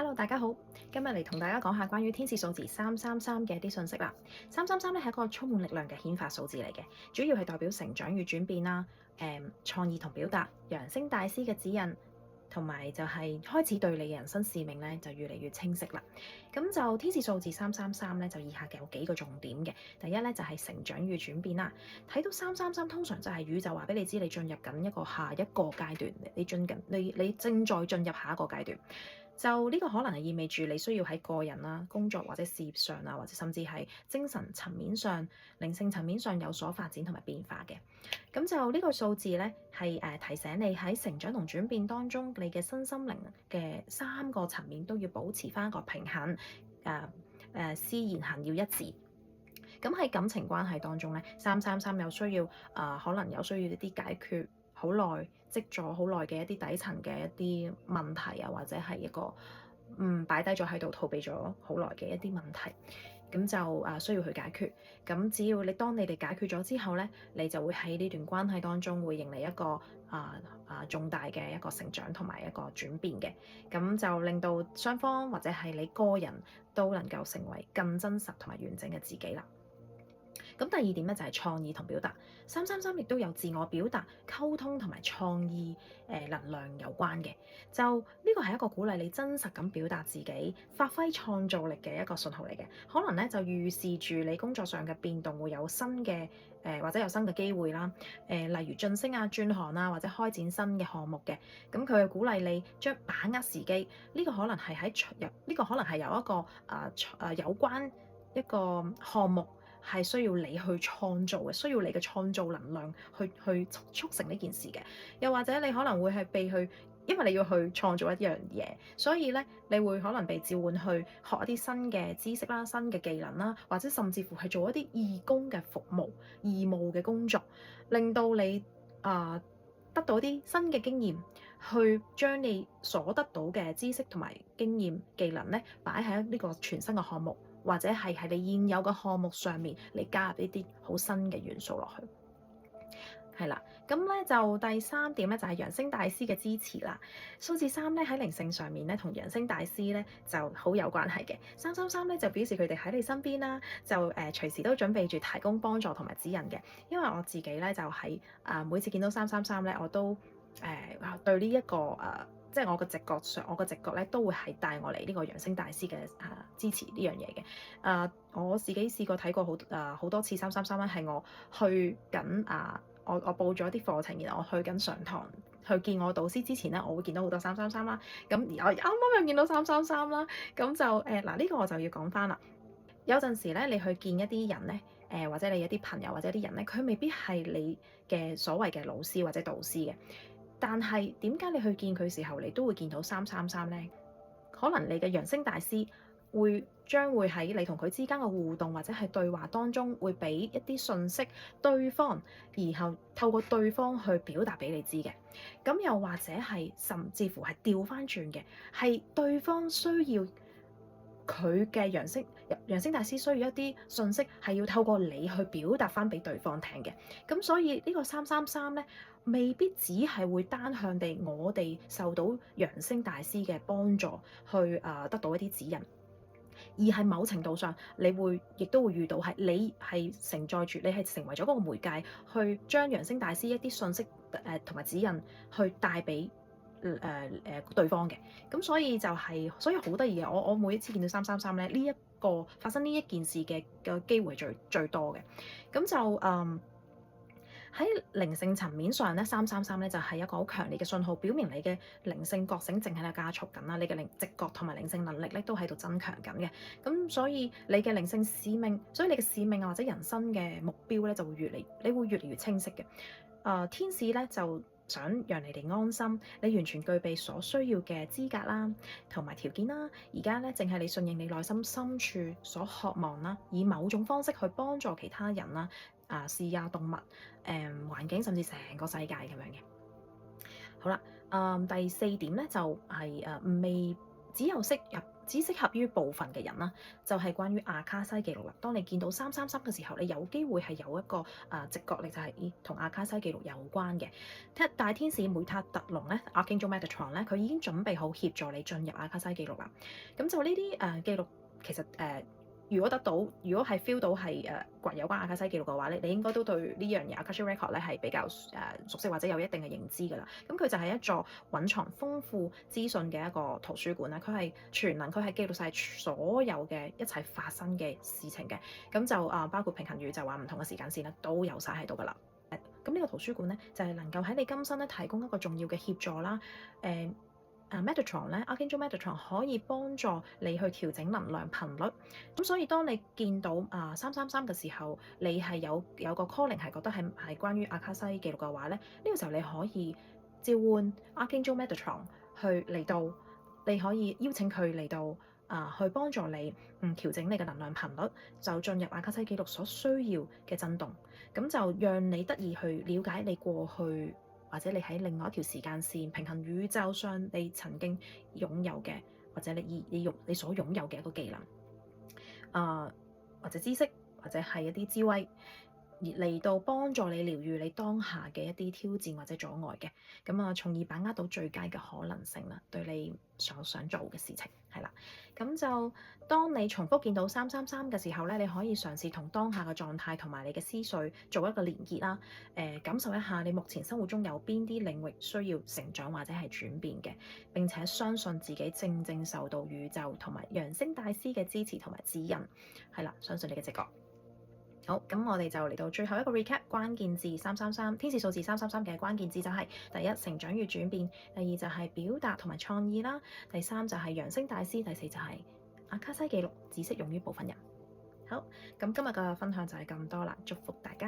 Hello，大家好，今日嚟同大家講下關於天使數字333嘅一啲信息啦。333咧係一個充滿力量嘅顯化數字嚟嘅，主要係代表成長與轉變啦，創意同表達，揚升大師嘅指引，同埋就係開始對你嘅人生使命咧就越嚟越清晰啦。咁就天使數字333咧就以下嘅有幾個重點嘅，第一咧就係成長與轉變啦。睇到333通常就係宇宙話俾你知你進入緊一個下一個階段，你正在進入下一個階段。就呢個可能係意味住你需要喺個人啦、工作或者事業上啊，或者甚至係精神層面上、靈性層面上有所發展同埋變化嘅。咁就呢個數字咧，係提醒你喺成長同轉變當中，你嘅身心靈嘅3個層面都要保持返一個平衡，思言行要一致。咁喺感情關係當中咧，333有需要可能有需要一啲解決好耐積咗好耐嘅一啲底層嘅一啲問題啊，或者係一個擺低咗喺度逃避咗好耐嘅一啲問題，咁就需要去解決。咁只要當你哋解決咗之後咧，你就會喺呢段關係當中會迎嚟一個重大嘅一個成長同埋一個轉變嘅，咁就令到雙方或者係你個人都能夠成為更真實同埋完整嘅自己啦。咁第二點咧就係創意同表達，333亦都有自我表達、溝通同埋創意能量有關嘅。就呢個係一個鼓勵你真實咁表達自己、發揮創造力嘅一個信號嚟嘅。可能咧就預示住你工作上嘅變動會有新嘅或者有新嘅機會啦。例如晉升啊、轉行啊，或者開展新嘅項目嘅。咁佢係鼓勵你將把握時機。呢個可能係由一個有關一個項目。係需要你去創造嘅，需要你嘅創造能量去促成呢件事嘅。又或者你可能會係被去，因為你要去創造一樣嘢，所以咧你會可能被召喚去學一啲新嘅知識啦、新嘅技能啦，或者甚至乎係做一啲義工嘅服務、義務嘅工作，令到你得到一啲新嘅經驗，去將你所得到嘅知識同埋經驗技能咧擺喺呢個全新嘅項目。或者係喺你現有嘅項目上面，你加入呢啲好新嘅元素落去，係啦。咁咧就第三點咧就係揚升大師嘅支持啦。數字3咧喺靈性上面咧同揚升大師咧就好有關係嘅。333咧就表示佢哋喺你身邊啦，就隨時都準備住提供幫助同埋指引嘅。因為我自己咧就喺每次見到333咧，我都對呢一個即係我個直覺咧都會係帶我嚟呢個揚升大師嘅支持呢樣嘢嘅。我自己試過睇過好多次333咧，係我去緊我報咗啲課程，然後我去緊上堂去見我導師之前咧，我會見到好多333啦。咁而我啱啱又見到333啦，咁就呢個我就要講翻啦。有陣時咧，你去見一啲人咧，或者你一啲朋友或者一啲人咧，佢未必係你嘅所謂嘅老師或者導師嘅。但係點解你去見佢時候，你都會見到333咧？可能你嘅揚升大師將會喺你同佢之間嘅互動或者係對話當中，會俾一啲信息對方，然後透過對方去表達俾你知嘅。咁又或者係甚至乎係調翻轉嘅，係對方需要佢嘅揚升大師需要一啲信息，係要透過你去表達翻俾對方聽嘅。咁所以呢個333咧，未必只係會單向地我哋受到揚升大師嘅幫助去得到一啲指引，而係某程度上你亦都會遇到係你係承載住，你係成為咗嗰個媒介，去將揚升大師一啲信息同埋指引去帶俾對方嘅。咁所以所以好得意嘅。我每一次見到333咧，呢一個發生呢一件事嘅機會係最多嘅。咁就喺靈性層面上咧，333咧就係一個好強烈嘅信號，表明你嘅靈性覺醒正喺度加速緊啦，你嘅直覺同埋靈性能力咧都喺度增強緊嘅。咁所以你嘅靈性使命，所以你嘅使命啊或者人生嘅目標咧就會你會越嚟越清晰嘅。天使咧就想讓你哋安心，你完全具備所需要嘅資格啦，同埋條件啦。而家咧，淨係你順應你內心深處所渴望啦，以某種方式去幫助其他人啦、事啊、動物、環境，甚至成個世界咁樣嘅。好啦，第4點咧就係未只有識入只適合於部分嘅人啦，就係關於阿卡西記錄啦。當你見到333嘅時候，你有機會係有一個直覺力，就係同阿卡西記錄有關嘅。大天使梅塔特隆咧 Archangel Metatron 咧，佢已經準備好協助你進入阿卡西記錄啦。咁就呢啲記錄其實如果係 feel 到係有關阿卡西記錄嘅話咧，你應該都對呢樣嘢 Akashic Record 咧係比較熟悉或者有一定嘅認知㗎啦。咁佢就係一座蘊藏豐富資訊嘅一個圖書館啦。佢係全能，佢係記錄晒所有嘅一切發生嘅事情嘅。咁就包括平行宇宙啊、唔同嘅時間線啦，都有晒喺度㗎啦。咁呢個圖書館咧就係能夠喺你今生咧提供一個重要嘅協助啦。Metatron 咧 Archangel Metatron 可以幫助你去調整能量頻率。咁所以當你見到333嘅時候，你係有個 calling 係覺得係關於阿卡西記錄嘅話咧，呢個時候你可以召喚 Archangel Metatron 去嚟到，你可以邀請佢嚟到去幫助你調整你嘅能量頻率，就進入阿卡西記錄所需要嘅震動，咁就讓你得以去了解你過去，或者你喺另外一條時間線、平行宇宙上你曾經擁有嘅，或者你所擁有嘅一個技能，或者知識，或者係一啲智慧，而嚟到幫助你療愈你當下嘅一啲挑戰或者阻礙嘅，咁從而把握到最佳嘅可能性啦，對你所想做嘅事情係啦。咁就當你重複見到333嘅時候咧，你可以嘗試同當下嘅狀態同埋你嘅思緒做一個連結啦。感受一下你目前生活中有邊啲領域需要成長或者係轉變嘅，並且相信自己正受到宇宙同埋揚升大師嘅支持同埋指引，係啦，相信你嘅直覺。好，咁我哋就嚟到最後一個 recap， 關鍵字333，天使數字333嘅關鍵字就係第一，成長與轉變，第二就係表達同埋創意啦，第三就係揚升大師，第四就係阿卡西記錄，只適用於部分人。好，咁今日嘅分享就係咁多啦，祝福大家。